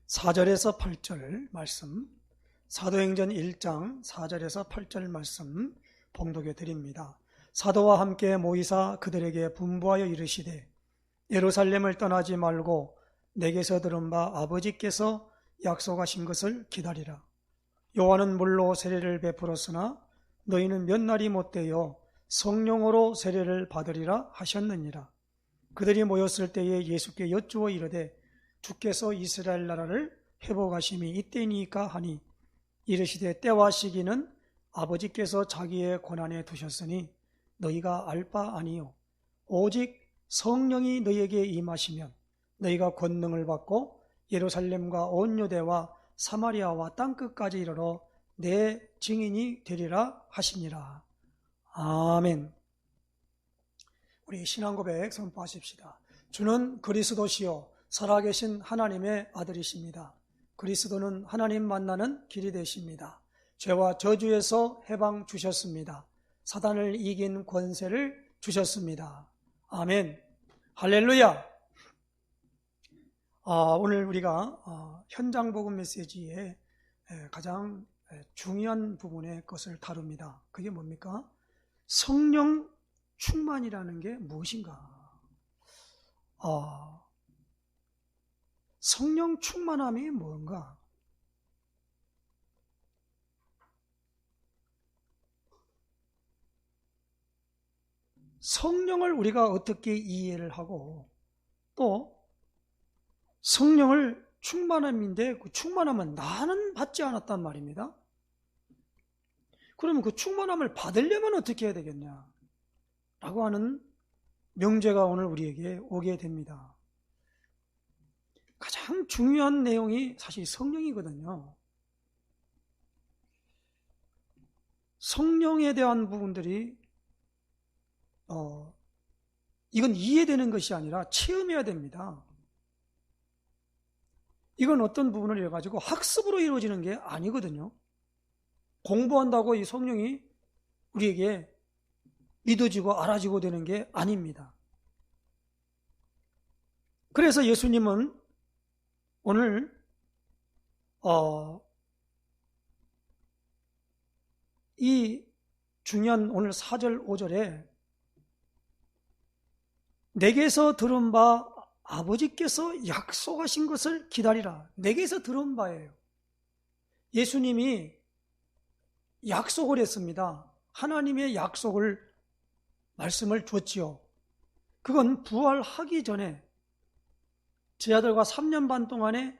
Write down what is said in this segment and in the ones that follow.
4절에서 8절 말씀, 사도행전 1장 4절에서 8절 말씀 봉독해 드립니다. 사도와 함께 모이사 그들에게 분부하여 이르시되 예루살렘을 떠나지 말고 내게서 들은 바 아버지께서 약속하신 것을 기다리라. 요한은 물로 세례를 베풀었으나 너희는 몇 날이 못되어 성령으로 세례를 받으리라 하셨느니라. 그들이 모였을 때에 예수께 여쭈어 이르되 주께서 이스라엘 나라를 회복하심이 이때니까 하니 이르시되 때와 시기는 아버지께서 자기의 권한에 두셨으니 너희가 알 바 아니요 오직 성령이 너희에게 임하시면 너희가 권능을 받고 예루살렘과 온 유대와 사마리아와 땅끝까지 이르러 내 증인이 되리라 하시니라. 아멘. 우리 신앙 고백 선포하십시다. 주는 그리스도시요 살아계신 하나님의 아들이십니다. 그리스도는 하나님 만나는 길이 되십니다. 죄와 저주에서 해방 주셨습니다. 사단을 이긴 권세를 주셨습니다. 아멘. 할렐루야. 오늘 우리가 현장 복음 메시지의 가장 중요한 부분의 것을 다룹니다. 그게 뭡니까? 성령 충만이라는 게 무엇인가? 성령 충만함이 뭔가? 성령을 우리가 어떻게 이해를 하고 또 성령을 충만함인데 그 충만함은 나는 받지 않았단 말입니다. 그러면 그 충만함을 받으려면 어떻게 해야 되겠냐? 라고 하는 명제가 오늘 우리에게 오게 됩니다. 가장 중요한 내용이 사실 성령이거든요. 성령에 대한 부분들이 이건 이해되는 것이 아니라 체험해야 됩니다. 이건 어떤 부분을 해가지고 학습으로 이루어지는 게 아니거든요. 공부한다고 이 성령이 우리에게 믿어지고 알아지고 되는 게 아닙니다. 그래서 예수님은 오늘 이 중요한 오늘 4절 5절에 내게서 들은 바 아버지께서 약속하신 것을 기다리라. 내게서 들은 바예요. 예수님이 약속을 했습니다. 하나님의 약속을 말씀을 줬지요. 그건 부활하기 전에 제 아들과 3년 반 동안에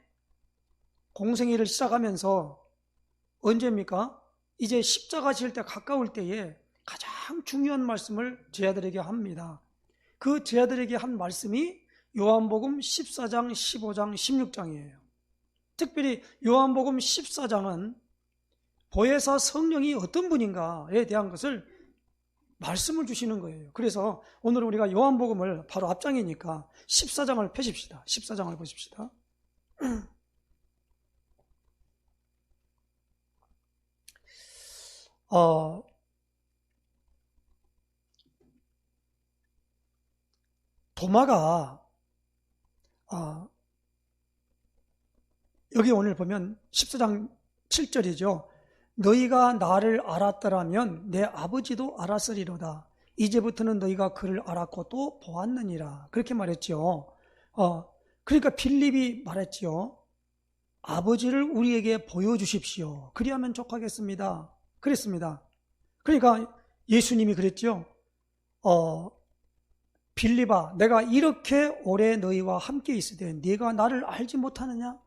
공생애를 시작하면서 언제입니까? 이제 십자가 질 때 가까울 때에 가장 중요한 말씀을 제 아들에게 합니다. 그 제 아들에게 한 말씀이 요한복음 14장, 15장, 16장이에요. 특별히 요한복음 14장은 보혜사 성령이 어떤 분인가에 대한 것을 말씀을 주시는 거예요. 그래서 오늘 우리가 요한복음을 바로 앞장이니까 14장을 펴십시다. 14장을 보십시다. 도마가 여기 오늘 보면 14장 7절이죠. 너희가 나를 알았더라면 내 아버지도 알았으리로다. 이제부터는 너희가 그를 알았고 또 보았느니라. 그렇게 말했죠. 그러니까 빌립이 말했죠. 아버지를 우리에게 보여주십시오. 그리하면 족하겠습니다. 그랬습니다. 그러니까 예수님이 그랬죠. 빌립아, 내가 이렇게 오래 너희와 함께 있으되 네가 나를 알지 못하느냐?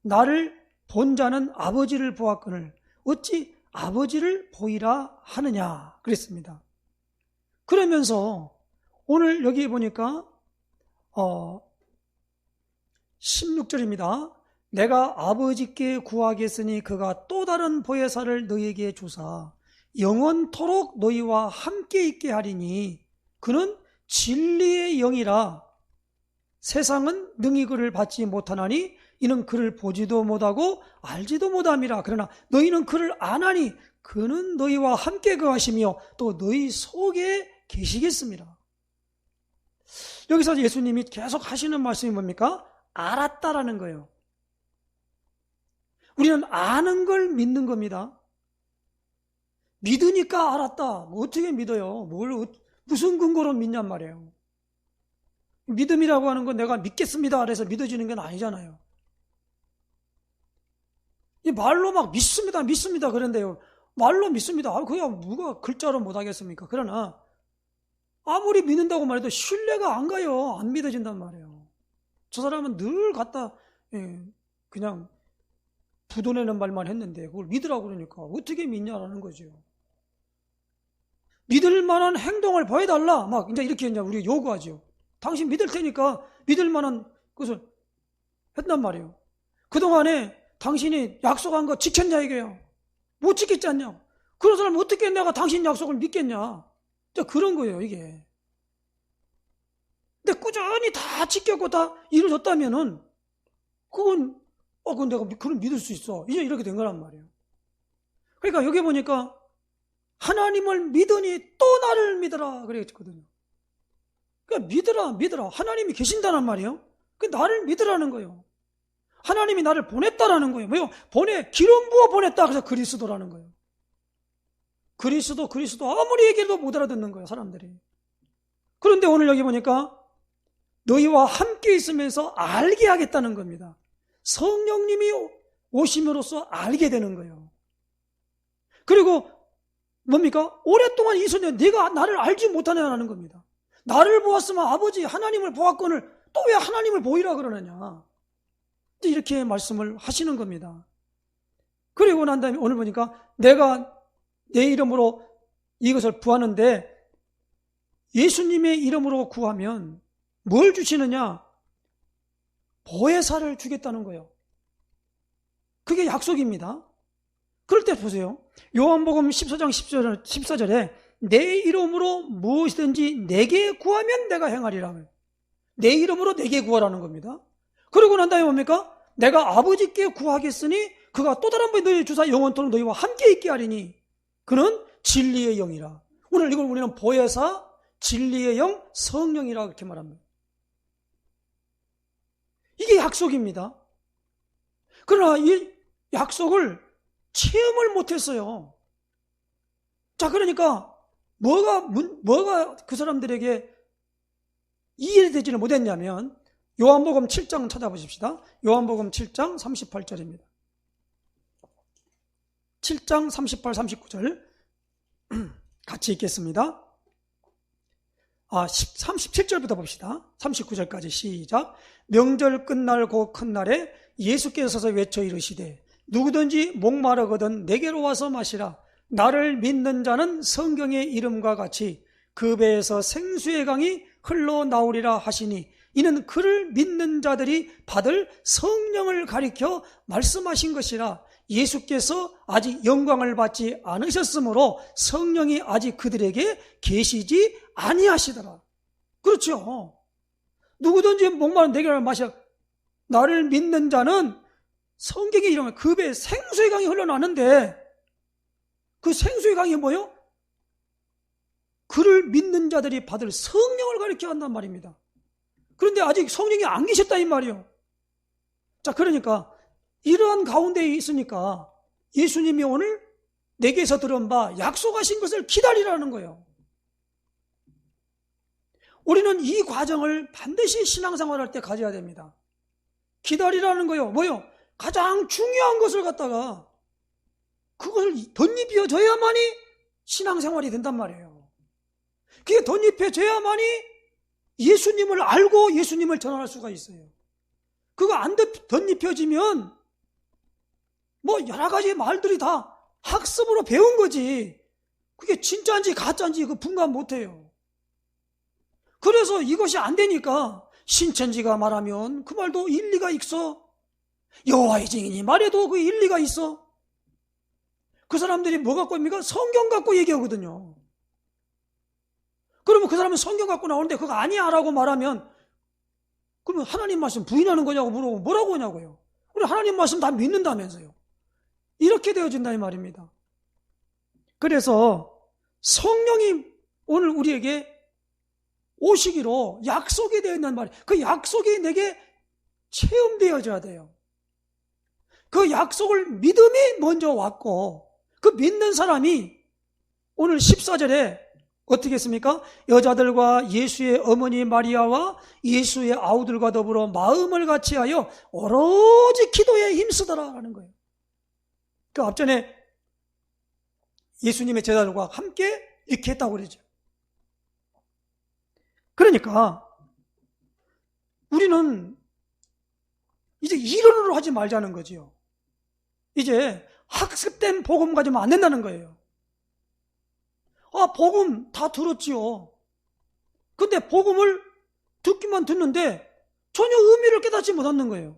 나를 본 자는 아버지를 보았거늘 어찌 아버지를 보이라 하느냐? 그랬습니다. 그러면서 오늘 여기 보니까 16절입니다. 내가 아버지께 구하겠으니 그가 또 다른 보혜사를 너희에게 주사 영원토록 너희와 함께 있게 하리니 그는 진리의 영이라. 세상은 능히 그를 받지 못하나니 이는 그를 보지도 못하고 알지도 못함이라. 그러나 너희는 그를 아나니 그는 너희와 함께 거하시며 또 너희 속에 계시겠습니다. 여기서 예수님이 계속 하시는 말씀이 뭡니까? 알았다라는 거예요. 우리는 아는 걸 믿는 겁니다. 믿으니까 알았다. 뭐 어떻게 믿어요? 무슨 근거로 믿냔 말이에요. 믿음이라고 하는 건 내가 믿겠습니다. 그래서 믿어지는 건 아니잖아요. 이 말로 막 믿습니다, 믿습니다. 그런데요. 말로 믿습니다. 그냥 누가 글자로 못하겠습니까? 그러나 아무리 믿는다고 말해도 신뢰가 안 가요. 안 믿어진단 말이에요. 저 사람은 늘 갖다 그냥 부도내는 말만 했는데 그걸 믿으라고 그러니까 어떻게 믿냐라는 거죠. 믿을 만한 행동을 보여달라. 막 이제 이렇게 이제 우리가 요구하죠. 당신 믿을 테니까 믿을 만한 것을 했단 말이에요. 그동안에 당신이 약속한 거 지켰냐 이게요. 못 지켰지 않냐. 그런 사람 어떻게 내가 당신 약속을 믿겠냐. 그런 거예요 이게. 근데 꾸준히 다 지켰고 다 이루어졌다면은 그건 내가 그럼 믿을 수 있어. 이제 이렇게 된 거란 말이에요. 그러니까 여기 보니까 하나님을 믿으니 또 나를 믿어라 그랬거든요. 그러니까 믿어라. 하나님이 계신다는 말이에요. 그 나를 믿으라는 거예요. 하나님이 나를 보냈다라는 거예요. 뭐요? 기름 부어 보냈다. 그래서 그리스도라는 거예요. 그리스도 아무리 얘기해도 못 알아듣는 거예요, 사람들이. 그런데 오늘 여기 보니까 너희와 함께 있으면서 알게 하겠다는 겁니다. 성령님이 오심으로써 알게 되는 거예요. 그리고 뭡니까? 오랫동안 있었는데 네가 나를 알지 못하냐는 겁니다. 나를 보았으면 아버지 하나님을 보았거늘 또 왜 하나님을 보이라 그러느냐. 이렇게 말씀을 하시는 겁니다. 그리고 난 다음에 오늘 보니까 내가 내 이름으로 이것을 구하는데 예수님의 이름으로 구하면 뭘 주시느냐? 보혜사를 주겠다는 거예요. 그게 약속입니다. 그럴 때 보세요. 요한복음 14장 14절에 내 이름으로 무엇이든지 내게 구하면 내가 행하리라. 내 이름으로 내게 구하라는 겁니다. 그러고 난 다음에 뭡니까? 내가 아버지께 구하겠으니 그가 또 다른 분이 너희 주사 영원토록 너희와 함께 있게 하리니 그는 진리의 영이라. 오늘 이걸 우리는 보혜사, 진리의 영, 성령이라 그렇게 말합니다. 이게 약속입니다. 그러나 이 약속을 체험을 못했어요. 자, 그러니까 뭐가 그 사람들에게 이해되지를 못했냐면 요한복음 7장 찾아보십시다. 요한복음 7장 38절입니다. 7장 38, 39절 같이 읽겠습니다. 37절부터 봅시다. 39절까지 시작. 명절 끝날 그 큰 날에 예수께서 서서 외쳐 이르시되 누구든지 목마르거든 내게로 와서 마시라. 나를 믿는 자는 성경의 이름과 같이 그 배에서 생수의 강이 흘러나오리라 하시니 이는 그를 믿는 자들이 받을 성령을 가리켜 말씀하신 것이라. 예수께서 아직 영광을 받지 않으셨으므로 성령이 아직 그들에게 계시지 아니하시더라. 그렇죠. 누구든지 목마른 내게로 마시라. 나를 믿는 자는 성경의 이름을 그 배에 생수의 강이 흘러나는데 그 생수의 강이 뭐예요? 그를 믿는 자들이 받을 성령을 가리켜 한단 말입니다. 그런데 아직 성령이 안 계셨다 이 말이에요. 자, 그러니까 이러한 가운데에 있으니까 예수님이 오늘 내게서 들은 바 약속하신 것을 기다리라는 거예요. 우리는 이 과정을 반드시 신앙생활할 때 가져야 됩니다. 기다리라는 거예요. 뭐요? 가장 중요한 것을 갖다가 그것을 덧입혀져야만이 신앙생활이 된단 말이에요. 그게 덧입혀져야만이 예수님을 알고 예수님을 전할 수가 있어요. 그거 안 덧입혀지면 뭐 여러 가지 말들이 다 학습으로 배운 거지 그게 진짜인지 가짜인지 그 분간 못해요. 그래서 이것이 안 되니까 신천지가 말하면 그 말도 일리가 있어. 여호와의 증인이 말해도 그 일리가 있어. 그 사람들이 뭐 갖고 입니까? 성경 갖고 얘기하거든요. 그러면 그 사람은 성경 갖고 나오는데 그거 아니야 라고 말하면 그러면 하나님 말씀 부인하는 거냐고 물어보면 뭐라고 하냐고요. 우리 하나님 말씀 다 믿는다면서요. 이렇게 되어진다 이 말입니다. 그래서 성령이 오늘 우리에게 오시기로 약속이 되어 있는 말, 그 약속이 내게 체험되어져야 돼요. 그 약속을 믿음이 먼저 왔고, 그 믿는 사람이 오늘 14절에 어떻게 했습니까? 여자들과 예수의 어머니 마리아와 예수의 아우들과 더불어 마음을 같이하여 오로지 기도에 힘쓰더라라는 거예요. 그 앞전에 예수님의 제자들과 함께 이렇게 했다고 그러죠. 그러니까 우리는 이제 이론으로 하지 말자는 거지요. 이제 학습된 복음 가지면 안 된다는 거예요. 복음 다 들었지요. 근데 복음을 듣기만 듣는데 전혀 의미를 깨닫지 못하는 거예요.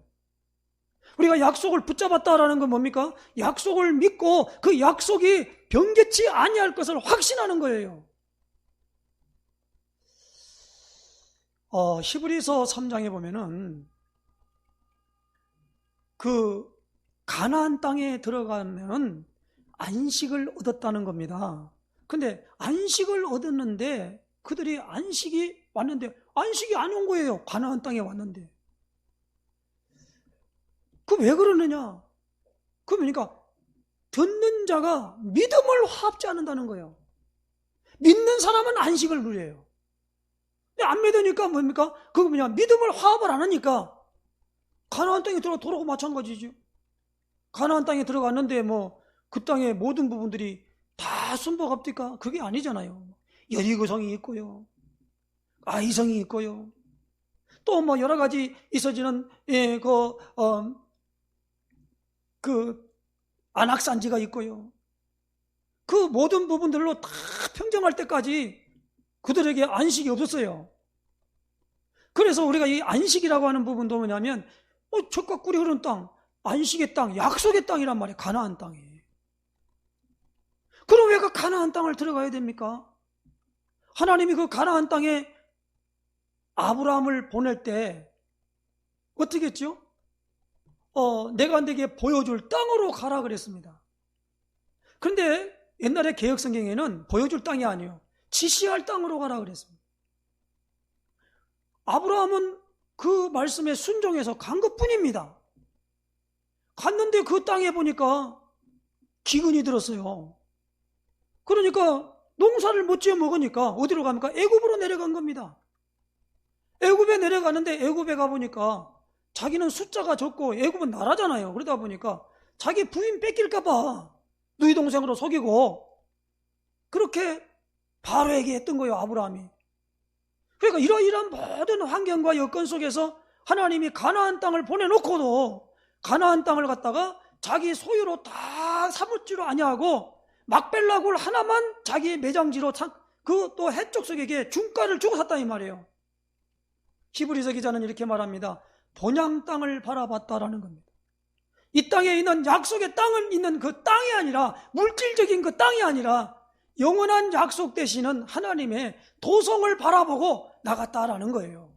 우리가 약속을 붙잡았다라는 건 뭡니까? 약속을 믿고 그 약속이 변개치 아니할 것을 확신하는 거예요. 히브리서 3장에 보면은 그 가나안 땅에 들어가면 안식을 얻었다는 겁니다. 근데 안식을 얻었는데 그들이 안식이 왔는데 안식이 안 온 거예요. 가나안 땅에 왔는데. 그 왜 그러느냐? 그러니까 듣는 자가 믿음을 화합지 않는다는 거예요. 믿는 사람은 안식을 누려요. 근데 안 믿으니까 뭡니까? 그거 뭐냐? 믿음을 화합을 안 하니까 가나안 땅에 들어가고 마찬가지죠. 가나안 땅에 들어갔는데 그 땅의 모든 부분들이 다 순복합니까? 그게 아니잖아요. 여리고성이 있고요, 아이성이 있고요, 또 여러 가지 있어지는 그 안악산지가 있고요. 그 모든 부분들로 다 평정할 때까지 그들에게 안식이 없었어요. 그래서 우리가 이 안식이라고 하는 부분도 뭐냐면 젖과 꿀이 흐르는 땅, 안식의 땅, 약속의 땅이란 말이에요. 가나안 땅이. 그럼 왜 그 가나안 땅을 들어가야 됩니까? 하나님이 그 가나안 땅에 아브라함을 보낼 때 어떻게 했죠? 내가 네게 보여줄 땅으로 가라 그랬습니다. 그런데 옛날에 개혁성경에는 보여줄 땅이 아니에요. 지시할 땅으로 가라 그랬습니다. 아브라함은 그 말씀에 순종해서 간 것뿐입니다. 갔는데 그 땅에 보니까 기근이 들었어요. 그러니까 농사를 못 지어 먹으니까 어디로 갑니까? 애굽으로 내려간 겁니다. 애굽에 내려가는데 애굽에 가보니까 자기는 숫자가 적고 애굽은 나라잖아요. 그러다 보니까 자기 부인 뺏길까 봐 누이 동생으로 속이고 그렇게 바로에게 했던 거예요, 아브라함이. 그러니까 이러이러한 모든 환경과 여건 속에서 하나님이 가나안 땅을 보내놓고도 가나안 땅을 갖다가 자기 소유로 다 삼을지로 아니하고 막벨라굴 하나만 자기의 매장지로 그 또 해족속에게 중가를 주고 샀다 이 말이에요. 히브리서 기자는 이렇게 말합니다. 본향 땅을 바라봤다라는 겁니다. 이 땅에 있는 약속의 땅을 있는 그 땅이 아니라 물질적인 그 땅이 아니라 영원한 약속 되시는 하나님의 도성을 바라보고 나갔다라는 거예요.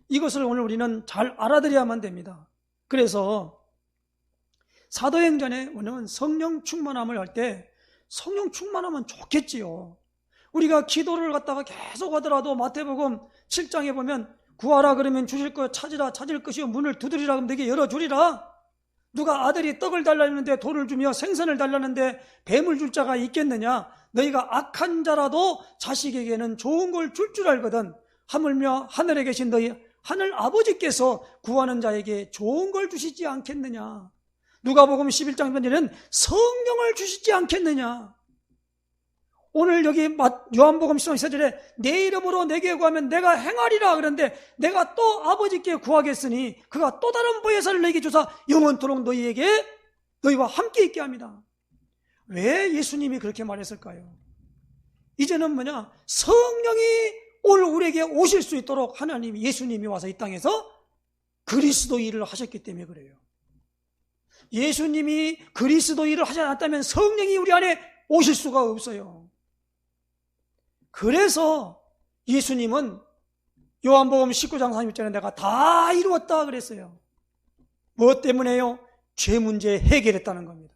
이것을 오늘 우리는 잘 알아들여야만 됩니다. 그래서 사도행전에 오는 성령 충만함을 할 때 성령 충만하면 좋겠지요. 우리가 기도를 갖다가 계속 하더라도 마태복음 7장에 보면 구하라 그러면 주실 것, 찾으라 찾을 것이요 문을 두드리라 그러면 내게 열어주리라. 누가 아들이 떡을 달라는데 돌을 주며 생선을 달라는데 뱀을 줄 자가 있겠느냐? 너희가 악한 자라도 자식에게는 좋은 걸 줄 줄 알거든. 하물며 하늘에 계신 너희 하늘 아버지께서 구하는 자에게 좋은 걸 주시지 않겠느냐? 누가복음 11장 편에는 성령을 주시지 않겠느냐? 오늘 여기 요한복음 14절에 내 이름으로 내게 구하면 내가 행하리라 그러는데 내가 또 아버지께 구하겠으니 그가 또 다른 보혜사를 너희에게 주사 영원토록 너희와 함께 있게 합니다. 왜 예수님이 그렇게 말했을까요? 이제는 성령이 오늘 우리에게 오실 수 있도록 하나님이 예수님이 와서 이 땅에서 그리스도 일을 하셨기 때문에 그래요. 예수님이 그리스도 일을 하지 않았다면 성령이 우리 안에 오실 수가 없어요. 그래서 예수님은 요한복음 19장 36절에 내가 다 이루었다 그랬어요. 무엇 때문에요? 죄 문제 해결했다는 겁니다.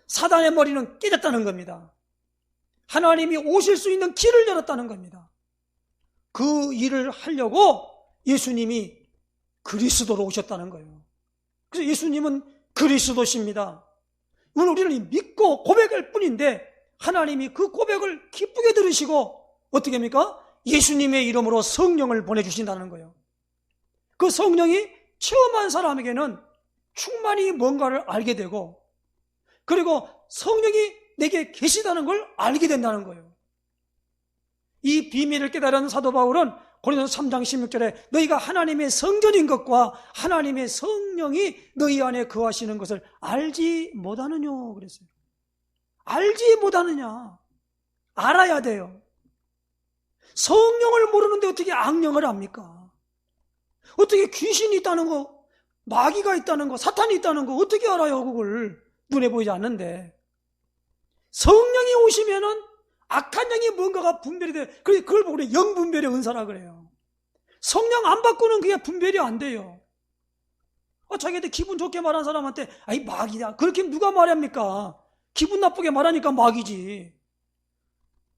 사단의 머리는 깨졌다는 겁니다. 하나님이 오실 수 있는 길을 열었다는 겁니다. 그 일을 하려고 예수님이 그리스도로 오셨다는 거예요. 그래서 예수님은 그리스도십니다. 우리는 믿고 고백할 뿐인데 하나님이 그 고백을 기쁘게 들으시고 어떻게 합니까? 예수님의 이름으로 성령을 보내주신다는 거예요. 그 성령이 체험한 사람에게는 충만히 뭔가를 알게 되고, 그리고 성령이 내게 계시다는 걸 알게 된다는 거예요. 이 비밀을 깨달은 사도 바울은 고린도서 3장 16절에 너희가 하나님의 성전인 것과 하나님의 성령이 너희 안에 거하시는 것을 알지 못하느냐 그랬어요. 알지 못하느냐. 알아야 돼요. 성령을 모르는데 어떻게 악령을 압니까? 어떻게 귀신이 있다는 거, 마귀가 있다는 거, 사탄이 있다는 거 어떻게 알아요? 그걸 눈에 보이지 않는데. 성령이 오시면은 악한 영이 뭔가가 분별이 돼. 그걸 보고 영분별의 은사라 그래요. 성령 안 받고는 그게 분별이 안 돼요. 자기한테 기분 좋게 말한 사람한테 아이 마귀야 그렇게 누가 말합니까? 기분 나쁘게 말하니까 마귀지.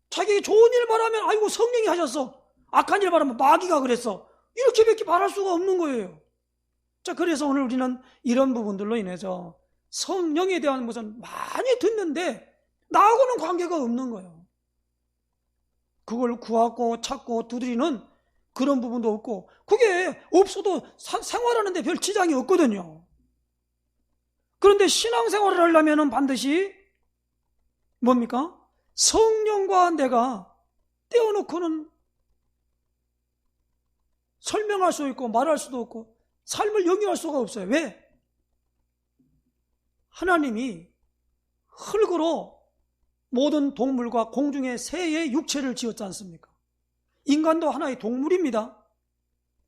자기 좋은 일 말하면 아이고 성령이 하셨어. 악한 일 말하면 마귀가 그랬어. 이렇게밖에 말할 수가 없는 거예요. 자, 그래서 오늘 우리는 이런 부분들로 인해서 성령에 대한 것은 많이 듣는데 나하고는 관계가 없는 거예요. 그걸 구하고 찾고 두드리는 그런 부분도 없고, 그게 없어도 생활하는데 별 지장이 없거든요. 그런데 신앙생활을 하려면 반드시 뭡니까? 성령과 내가 떼어놓고는 설명할 수 있고 말할 수도 없고 삶을 영위할 수가 없어요. 왜? 하나님이 흙으로 모든 동물과 공중의 새의 육체를 지었지 않습니까? 인간도 하나의 동물입니다.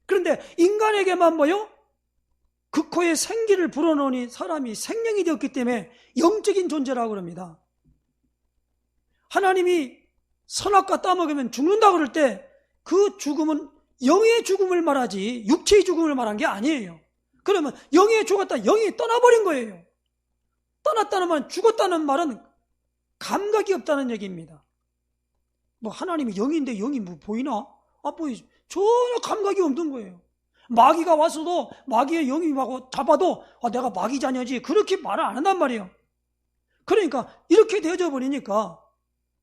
그런데 인간에게만 뭐요? 그 코에 생기를 불어넣으니 사람이 생명이 되었기 때문에 영적인 존재라고 그럽니다. 하나님이 선악과 따먹으면 죽는다 그럴 때 그 죽음은 영의 죽음을 말하지 육체의 죽음을 말한 게 아니에요. 그러면 영이 죽었다, 영이 떠나버린 거예요. 떠났다는 말은, 죽었다는 말은 감각이 없다는 얘기입니다. 뭐 하나님이 영인데 영이 뭐 보이나? 보이죠. 전혀 감각이 없는 거예요. 마귀가 왔어도 마귀의 영이 하고 잡아도 내가 마귀 자녀지 그렇게 말을 안 한단 말이에요. 그러니까 이렇게 되어져 버리니까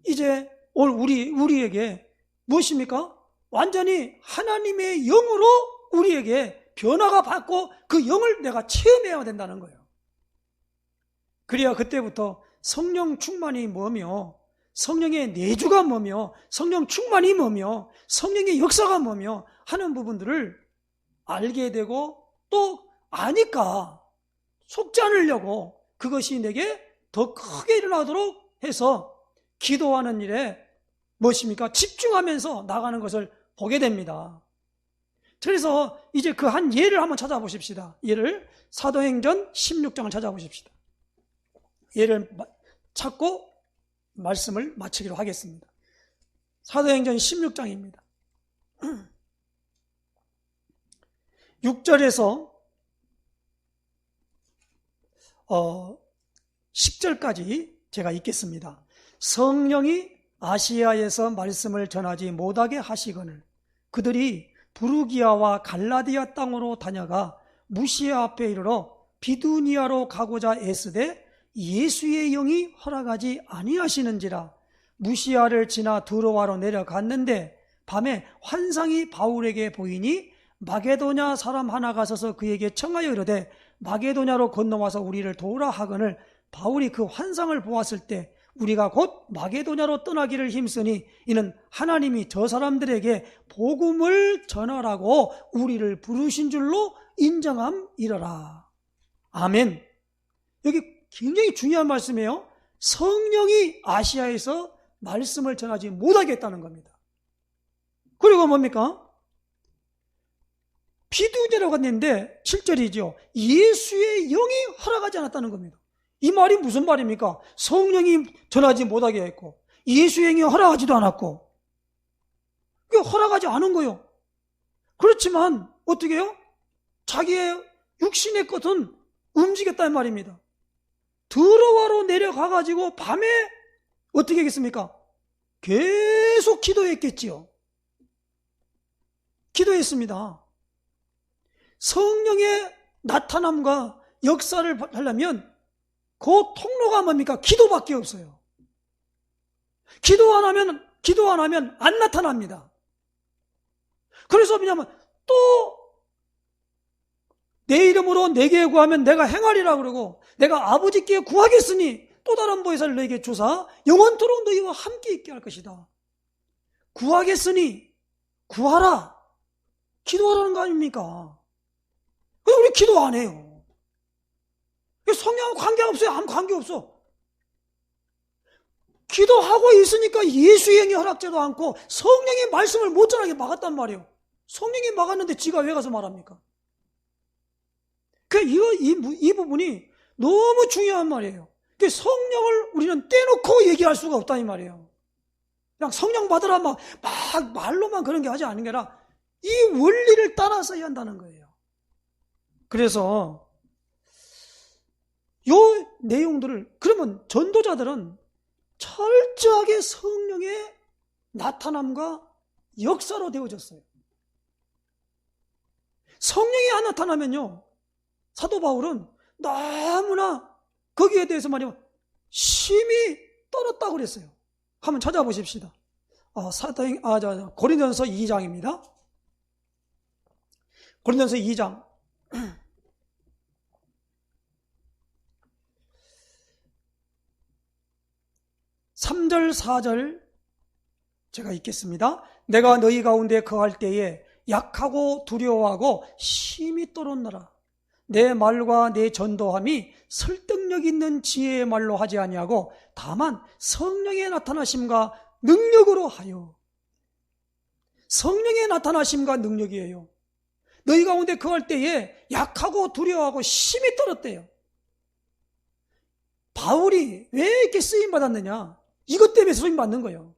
이제 오늘 우리에게 무엇입니까? 완전히 하나님의 영으로 우리에게 변화가 받고 그 영을 내가 체험해야 된다는 거예요. 그래야 그때부터 성령 충만이 뭐며, 성령의 내주가 뭐며, 성령 충만이 뭐며, 성령의 역사가 뭐며 하는 부분들을 알게 되고, 또 아니까 속지 않으려고 그것이 내게 더 크게 일어나도록 해서 기도하는 일에 무엇입니까? 집중하면서 나가는 것을 보게 됩니다. 그래서 이제 그 한 예를 한번 찾아보십시다. 예를 사도행전 16장을 찾아보십시다. 예를 찾고 말씀을 마치기로 하겠습니다. 사도행전 16장입니다. 6절에서 10절까지 제가 읽겠습니다. 성령이 아시아에서 말씀을 전하지 못하게 하시거늘 그들이 부르기아와 갈라디아 땅으로 다녀가 무시아 앞에 이르러 비두니아로 가고자 애쓰되 예수의 영이 허락하지 아니하시는지라. 무시아를 지나 드로아로 내려갔는데 밤에 환상이 바울에게 보이니 마게도냐 사람 하나가 서서 그에게 청하여 이르되 마게도냐로 건너와서 우리를 도우라 하거늘 바울이 그 환상을 보았을 때 우리가 곧 마게도냐로 떠나기를 힘쓰니 이는 하나님이 저 사람들에게 복음을 전하라고 우리를 부르신 줄로 인정함이러라. 아멘. 여기 굉장히 중요한 말씀이에요. 성령이 아시아에서 말씀을 전하지 못하게 했다는 겁니다. 그리고 뭡니까? 비두니아라고 했는데 7절이죠. 예수의 영이 허락하지 않았다는 겁니다. 이 말이 무슨 말입니까? 성령이 전하지 못하게 했고 예수의 영이 허락하지도 않았고 그게 허락하지 않은 거예요. 그렇지만 어떻게 해요? 자기의 육신의 것은 움직였다는 말입니다. 드로아로 내려가가지고 밤에 어떻게 했겠습니까? 계속 기도했겠지요. 기도했습니다. 성령의 나타남과 역사를 하려면 그 통로가 뭡니까? 기도밖에 없어요. 기도 안 하면 안 나타납니다. 그래서 뭐냐면 또 내 이름으로 내게 구하면 내가 행하리라 그러고 내가 아버지께 구하겠으니 또 다른 보혜사를 너에게 주사 영원토록 너희와 함께 있게 할 것이다. 구하겠으니 구하라. 기도하라는 거 아닙니까? 근데 우리 기도 안 해요. 성령하고 관계없어요. 아무 관계없어. 기도하고 있으니까 예수의 영이 허락되도 않고 성령의 말씀을 못 전하게 막았단 말이에요. 성령이 막았는데 지가 왜 가서 말합니까? 이 부분이 너무 중요한 말이에요. 성령을 우리는 떼놓고 얘기할 수가 없다 이 말이에요. 그냥 성령 받으라 막 말로만 그런 게 하지 않는 게 아니라 이 원리를 따라서 해야 한다는 거예요. 그래서 요 내용들을 그러면 전도자들은 철저하게 성령의 나타남과 역사로 되어졌어요. 성령이 안 나타나면요, 사도 바울은 너무나 거기에 대해서 말이면 심히 떨었다고 그랬어요. 한번 찾아보십시다. 고린도전서 2장입니다. 고린도전서 2장 3절 4절 제가 읽겠습니다. 내가 너희 가운데 거할 때에 약하고 두려워하고 심히 떨었노라. 내 말과 내 전도함이 설득력 있는 지혜의 말로 하지 아니하고 다만 성령의 나타나심과 능력으로 하여. 성령의 나타나심과 능력이에요. 너희 가운데 거할 때에 약하고 두려워하고 심히 떨었대요. 바울이 왜 이렇게 쓰임받았느냐? 이것 때문에 쓰임받는 거예요.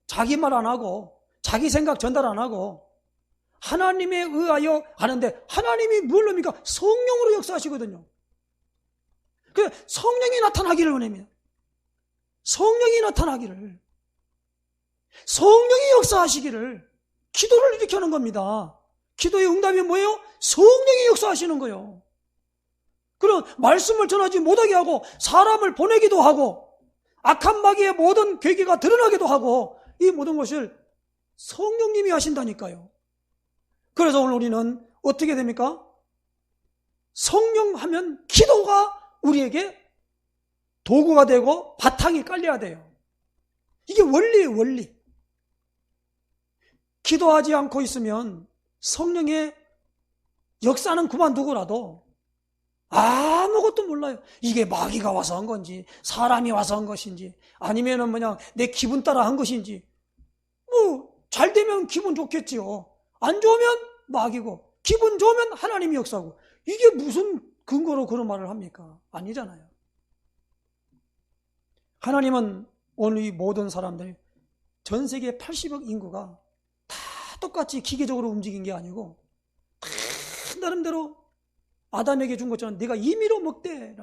자기 말 안 하고 자기 생각 전달 안 하고 하나님에 의하여 하는데 하나님이 뭘 합니까? 성령으로 역사하시거든요. 그 성령이 나타나기를 원합니다. 성령이 나타나기를, 성령이 역사하시기를, 기도를 일으키는 겁니다. 기도의 응답이 뭐예요? 성령이 역사하시는 거예요. 그런 말씀을 전하지 못하게 하고 사람을 보내기도 하고 악한 마귀의 모든 괴계가 드러나기도 하고 이 모든 것을 성령님이 하신다니까요. 그래서 오늘 우리는 어떻게 됩니까? 성령 하면 기도가 우리에게 도구가 되고 바탕이 깔려야 돼요. 이게 원리예요, 원리. 기도하지 않고 있으면 성령의 역사는 그만두고라도 아무것도 몰라요. 이게 마귀가 와서 한 건지 사람이 와서 한 것인지 아니면은 그냥 내 기분 따라 한 것인지 잘 되면 기분 좋겠지요. 안 좋으면 마귀고 기분 좋으면 하나님이 역사고 이게 무슨 근거로 그런 말을 합니까? 아니잖아요. 하나님은 오늘 이 모든 사람들 전 세계 80억 인구가 다 똑같이 기계적으로 움직인 게 아니고 다 나름대로 아담에게 준 것처럼 네가 임의로 먹되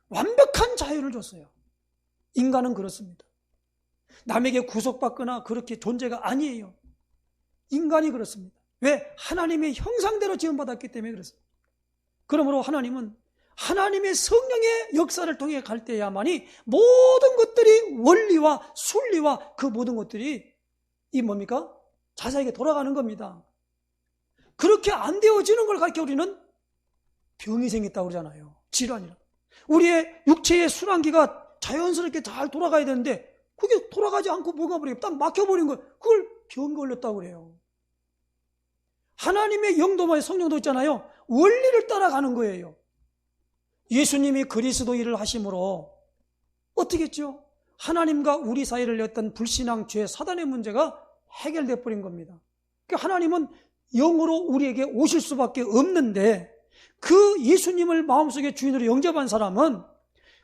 완벽한 자유를 줬어요. 인간은 그렇습니다. 남에게 구속받거나 그렇게 존재가 아니에요. 인간이 그렇습니다. 왜? 하나님의 형상대로 지음받았기 때문에 그렇습니다. 그러므로 하나님은 하나님의 성령의 역사를 통해 갈 때야만이 모든 것들이 원리와 순리와 그 모든 것들이 이 뭡니까? 자세하게 돌아가는 겁니다. 그렇게 안 되어지는 걸 가르쳐 우리는 병이 생겼다고 그러잖아요. 질환이라. 우리의 육체의 순환기가 자연스럽게 잘 돌아가야 되는데 그게 돌아가지 않고 뭐가 버리고 딱 막혀버린 거예요. 그걸 병 걸렸다고 그래요. 하나님의 영도와 성령도 있잖아요. 원리를 따라가는 거예요. 예수님이 그리스도 일을 하심으로 어떻게 했죠? 하나님과 우리 사이를 냈던 불신앙, 죄, 사단의 문제가 해결돼 버린 겁니다. 그러니까 하나님은 영으로 우리에게 오실 수밖에 없는데 그 예수님을 마음속에 주인으로 영접한 사람은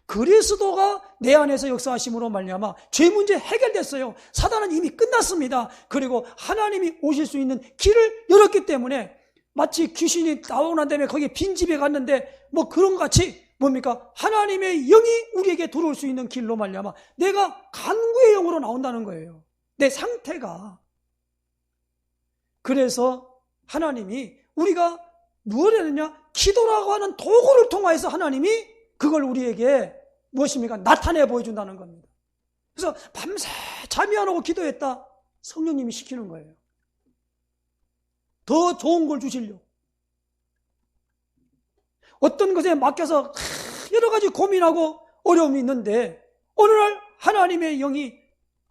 그리스도가 내 안에서 역사하심으로 말미암아 죄 문제 해결됐어요. 사단은 이미 끝났습니다. 그리고 하나님이 오실 수 있는 길을 열었기 때문에 마치 귀신이 나오는 다음에 거기에 빈집에 갔는데 뭐 그런 것 같이 뭡니까? 하나님의 영이 우리에게 들어올 수 있는 길로 말미암아 내가 간구의 영으로 나온다는 거예요. 내 상태가. 그래서 하나님이 우리가 뭘 했느냐? 기도라고 하는 도구를 통하여서 하나님이 그걸 우리에게 무엇입니까? 나타내 보여준다는 겁니다. 그래서 밤새 잠이 안 오고 기도했다. 성령님이 시키는 거예요. 더 좋은 걸 주시려고. 어떤 것에 맡겨서 여러 가지 고민하고 어려움이 있는데 어느 날 하나님의 영이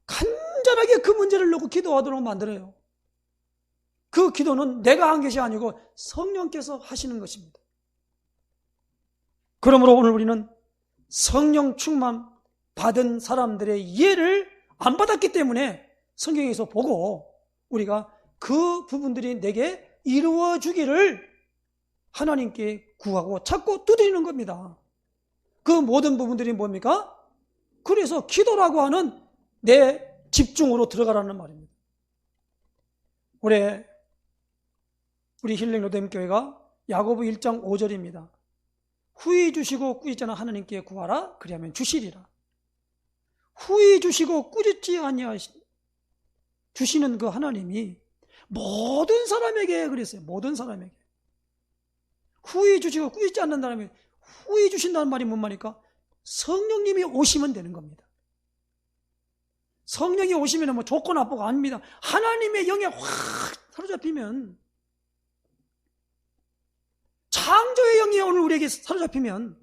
간절하게 그 문제를 놓고 기도하도록 만들어요. 그 기도는 내가 한 것이 아니고 성령께서 하시는 것입니다. 그러므로 오늘 우리는 성령 충만 받은 사람들의 이해를 안 받았기 때문에 성경에서 보고 우리가 그 부분들이 내게 이루어주기를 하나님께 구하고 찾고 두드리는 겁니다. 그 모든 부분들이 뭡니까? 그래서 기도라고 하는 내 집중으로 들어가라는 말입니다. 올해 우리 힐링로뎀교회가 야고보 1장 5절입니다. 후히 주시고 꾸짖잖아 하나님께 구하라 그리하면 주시리라. 후히 주시고 꾸짖지 아니하시 주시는 그 하나님이 모든 사람에게 그랬어요. 모든 사람에게. 후히 주시고 꾸짖지 않는다면 후히 주신다는 말이 뭔 말입니까? 성령님이 오시면 되는 겁니다. 성령이 오시면 뭐 좋고 나쁘고 아닙니다. 하나님의 영에 확 사로잡히면, 창조의 영이 오늘 우리에게 사로잡히면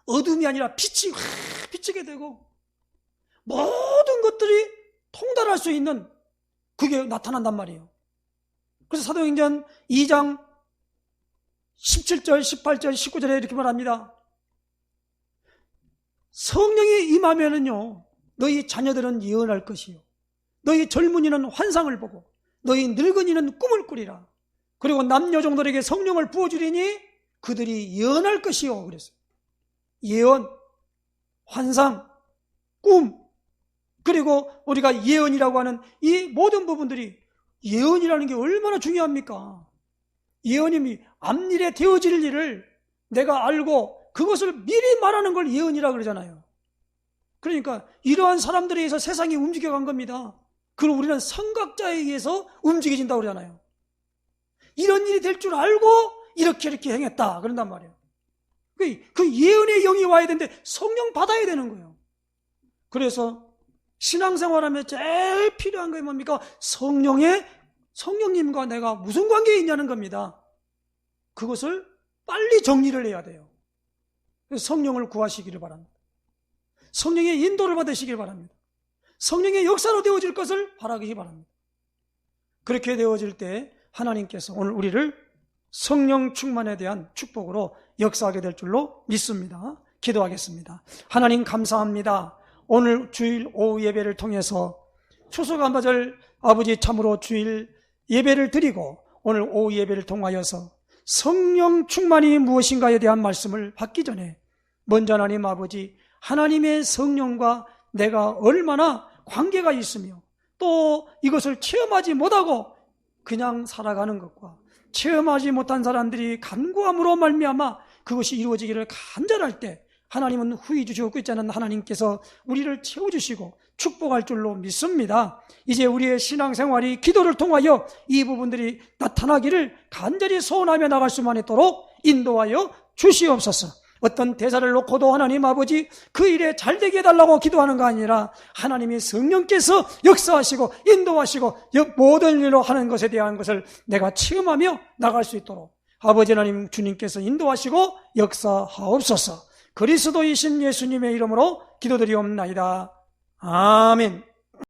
어둠이 아니라 빛이 확 비치게 되고 모든 것들이 통달할 수 있는 그게 나타난단 말이에요. 그래서 사도행전 2장 17절, 18절, 19절에 이렇게 말합니다. 성령이 임하면은요, 너희 자녀들은 예언할 것이요, 너희 젊은이는 환상을 보고 너희 늙은이는 꿈을 꾸리라. 그리고 남녀 종들에게 성령을 부어주리니 그들이 예언할 것이요. 그랬어요. 예언, 환상, 꿈, 그리고 우리가 예언이라고 하는 이 모든 부분들이, 예언이라는 게 얼마나 중요합니까? 예언이 앞일에 되어질 일을 내가 알고 그것을 미리 말하는 걸 예언이라고 그러잖아요. 그러니까 이러한 사람들에 의해서 세상이 움직여간 겁니다. 그럼 우리는 선각자에 의해서 움직여진다고 그러잖아요. 이런 일이 될 줄 알고 이렇게 행했다 그런단 말이에요. 그 예언의 영이 와야 되는데 성령 받아야 되는 거예요. 그래서 신앙생활하면 제일 필요한 게 뭡니까? 성령님과 내가 무슨 관계에 있냐는 겁니다. 그것을 빨리 정리를 해야 돼요. 그래서 성령을 구하시기를 바랍니다. 성령의 인도를 받으시길 바랍니다. 성령의 역사로 되어질 것을 바라기 바랍니다. 그렇게 되어질 때 하나님께서 오늘 우리를 성령 충만에 대한 축복으로 역사하게 될 줄로 믿습니다. 기도하겠습니다. 하나님 감사합니다. 오늘 주일 오후 예배를 통해서 추수감사절 아버지 참으로 주일 예배를 드리고 오늘 오후 예배를 통하여서 성령 충만이 무엇인가에 대한 말씀을 받기 전에 먼저 하나님 아버지, 하나님의 성령과 내가 얼마나 관계가 있으며 또 이것을 체험하지 못하고 그냥 살아가는 것과 체험하지 못한 사람들이 간구함으로 말미암아 그것이 이루어지기를 간절할 때 하나님은 후히 주시고 꾸짖지 않는 하나님께서 우리를 채워주시고 축복할 줄로 믿습니다. 이제 우리의 신앙생활이 기도를 통하여 이 부분들이 나타나기를 간절히 소원하며 나갈 수만 있도록 인도하여 주시옵소서. 어떤 대사를 놓고도 하나님 아버지 그 일에 잘되게 해달라고 기도하는 거 아니라 하나님이 성령께서 역사하시고 인도하시고 모든 일로 하는 것에 대한 것을 내가 체험하며 나갈 수 있도록 아버지 하나님 주님께서 인도하시고 역사하옵소서. 그리스도이신 예수님의 이름으로 기도드리옵나이다. 아멘.